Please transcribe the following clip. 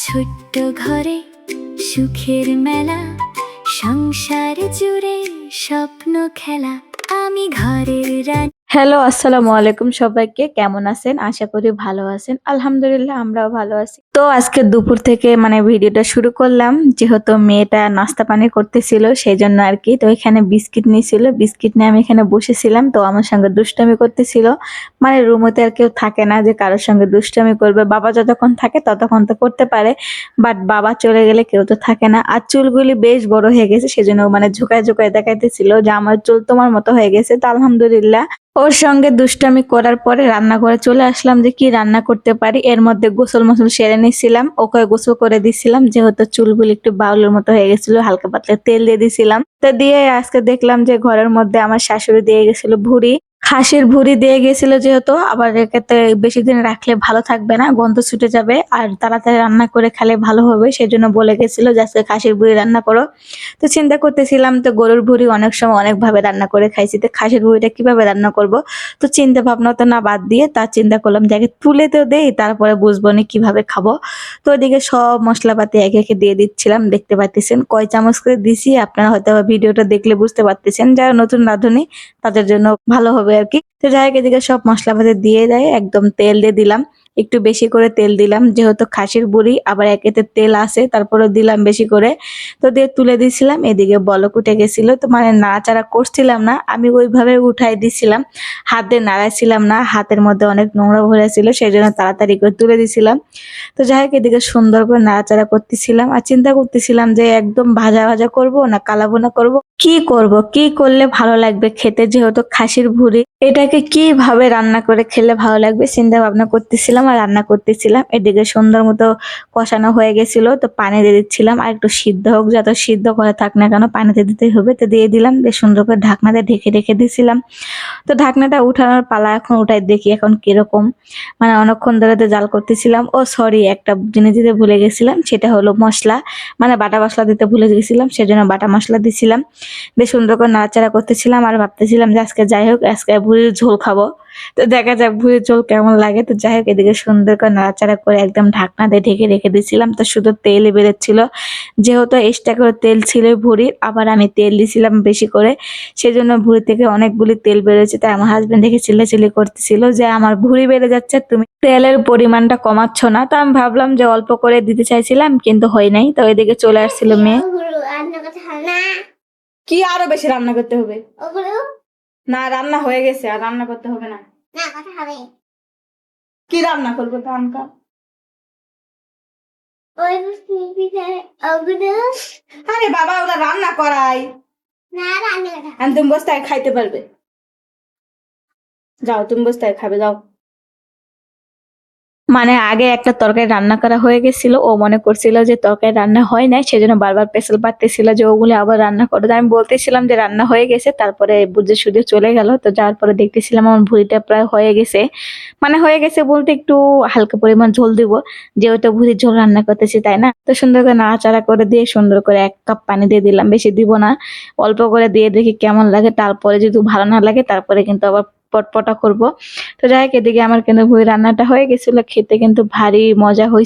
ছোট্ট ঘরে সুখের মেলা, সংসার জুড়ে স্বপ্ন খেলা। আমি ঘরের রানী। হ্যালো, আসসালামু আলাইকুম। সবাইকে কেমন আছেন? আশা করি ভালো আছেন। আলহামদুলিল্লাহ, আমরাও ভালো আছি। তো আজকে দুপুর থেকে ভিডিওটা শুরু করলাম, যেহেতু মেয়েটা নাস্তা পানি করতেছিল সেই জন্য আর কি। তো এখানে বিস্কিট নিয়েছিল, বিস্কিট নিয়ে আমি এখানে বসেছিলাম। তো আমার সঙ্গে দুষ্টামি করতেছিল। রুমতে আর কেউ থাকে না যে কারোর সঙ্গে দুষ্টামি করবে। বাবা যতক্ষণ থাকে ততক্ষণ তো করতে পারে, বাট বাবা চলে গেলে কেউ তো থাকে না। আর চুলগুলি বেশ বড় হয়ে গেছে, সেজন্য ঝুঁকায় ঝুঁকায় দেখাইতেছিল যে আমার চুল তোমার মতো হয়ে গেছে। তো আলহামদুলিল্লাহ ওর সঙ্গে দুষ্টামি করার পরে রান্নাঘরে চলে আসলাম যে কি রান্না করতে পারি। এর মধ্যে গোসল মোসল সেরে নিছিলাম, ওকে গোসল করে দিছিলাম, যেহেতু চুলগুলি একটু বাউলের মতো হয়ে গেছিল। হালকা পাতলা তেল দিয়ে দিছিলাম। তো দিয়ে আজকে দেখলাম যে ঘরের মধ্যে আমার শাশুড়ি দিয়ে গেছিল ভুড়ি, খাসির ভুড়ি দিয়ে গেছিল, যেহেতু আবার এটাতে বেশি দিন রাখলে ভালো থাকবে না, গন্ধ ছুটে যাবে, আর তাড়াতাড়ি রান্না করে খেলে ভালো হবে। সেই জন্য বলে গেছিল যে আজকে খাসির ভুড়ি রান্না করো। তো চিন্তা করতেছিলাম, তো গরুর ভুড়ি অনেক সময় অনেক ভাবে রান্না করে খাইছি, তো খাসির ভুড়িটা কিভাবে রান্না করব। তো চিন্তা ভাবনা তো না বাদ দিয়ে তার চিন্তা করলাম যে আগে তুলে তো দেই, তারপরে বুঝবো নি কিভাবে খাবো। তো ওইদিকে সব মশলাপাতি একে একে দিয়ে দিচ্ছিলাম। দেখতে পাচ্ছেন কয় চামচ করে দিছি, আপনারা হয়তো ভিডিওটা দেখলে বুঝতে পারতেছেন। যারা নতুন রাঁধুনি তাদের জন্য ভালো হবে আর কি। তো যাই হোক, এদিকে সব মশলাপাতি দিয়ে দেয়, একদম তেল দিয়ে দিলাম, একটু বেশি করে তেল দিলাম, যেহেতু খাসির বুড়ি আবার একেতে তেল আছে, তারপরে দিলাম বেশি করে। তো দিয়ে তুলে দিছিলাম। এদিকে বলক উঠে গেছিল, তো নাড়াচাড়া করছিলাম না, আমি ওইভাবে উঠাই দিছিলাম, হাত দিয়ে নাড়াইছিলাম না, হাতের মধ্যে অনেক নোংরা ভরে ছিল, সেই জন্য তাড়াতাড়ি করে তুলে দিছিলাম। তো যাই হোক, এদিকে সুন্দর করে নাড়াচাড়া করতেছিলাম আর চিন্তা করতেছিলাম যে একদম ভাজা ভাজা করব না কালা ভুনা করব, কি করব, কি করলে ভালো লাগবে খেতে, যেহেতু খাসির ভুড়ি এটাকে কিভাবে রান্না করে খেলে ভালো লাগবে চিন্তা ভাবনা করতেছিলাম আর রান্না করতেছিলাম। এদিকে সুন্দর মতো কষানো হয়ে গেছিল, তো পানি দিয়ে দিচ্ছিলাম, আর একটু সিদ্ধ হোক, যত সিদ্ধ করে থাক না কেন পানিতে দিতেই হবে। তো দিয়ে দিলাম, বেশ সুন্দর করে ঢাকনা দিয়ে ঢেকে রেখে দিয়েছিলাম। তো ঢাকনাটা উঠানোর পালা, এখন উঠাই দেখি এখন কিরকম। অনেকক্ষণ ধরে তো জাল করতেছিলাম। ও সরি, একটা জিনিস দিতে ভুলে গেছিলাম, সেটা হলো মশলা, বাটা মশলা দিতে ভুলে গেছিলাম, সেজন্য বাটা মশলা দিছিলাম। বেশ সুন্দর করে নাড়াচাড়া করতেছিলাম আর ভাবতেছিলাম যে আজকে যাই হোক, আজকে ভুড়ির ঝোল খাবো। তো দেখা যাক ভুড়ির ঝোল কেমন লাগে। তো যাই হোক, এদিকে সুন্দর করে নাড়াচাড়া করে একদম ঢাকনা দিয়ে ঢেকে রেখে দিয়েছিলাম। তো শুধু তেলই বেরোচ্ছিল, যেহেতু এক্সট্রা করে তেল ছিল ভুড়ির, আবার আমি তেল দিছিলাম বেশি করে, সেজন্য ভুড়ি থেকে অনেকগুলি তেল বেরোচ্ছে। তাই আমার হাজবেন্ড দেখে চিল্লাচিল্লি করতেছিল যে আমার ভুড়ি বেড়ে যাচ্ছে, তুমি তেলের পরিমাণটা কমাচ্ছ না। তো আমি ভাবলাম যে অল্প করে দিতে চাইছিলাম, কিন্তু হয় নাই। তো এদিকে চলে আসছিল মেয়ে। কি আরো বেশি রান্না করতে হবে? না, রান্না হয়ে গেছে, আর রান্না করতে হবে না। কি রান্না করবো ধানকা? আরে বাবা, ওরা রান্না করাই, তুমি বসতে খাইতে পারবে। যাও, তুমি বসতে খাবে, যাও। আগে একটা তরকারি রান্না করা হয়ে গেছিল, ও মনে করছিল যে তরকারি রান্না হয় নাই, সেজন্য বারবার পেছাল পারতেছিল যে ওগুলো আবার রান্না করো। আমি বলতেছিলাম যে রান্না হয়ে গেছে, তারপরে বুঝে সুঝে চলে গেল। তো যাওয়ার পরে দেখতেছিলাম আমার ভুড়িটা প্রায় হয়ে গেছে। হয়ে গেছে বলতে একটু হালকা পরিমাণ ঝোল দিব, যেহেতু ভুড়ির ঝোল রান্না করতেছি, তাই না। তো সুন্দর করে নাড়াচাড়া করে দিয়ে সুন্দর করে 1 কাপ পানি দিয়ে দিলাম, বেশি দিব না, অল্প করে দিয়ে দেখি কেমন লাগে। তারপরে যদি ভালো না লাগে তারপরে কিন্তু আবার পটপটা করব। তো যাই হোক, এদিকে আমার কিন্তু ভুড়ি রান্নাটা হয়ে গেছিল, খেতে কিন্তু ভারী মজা হয়েছে।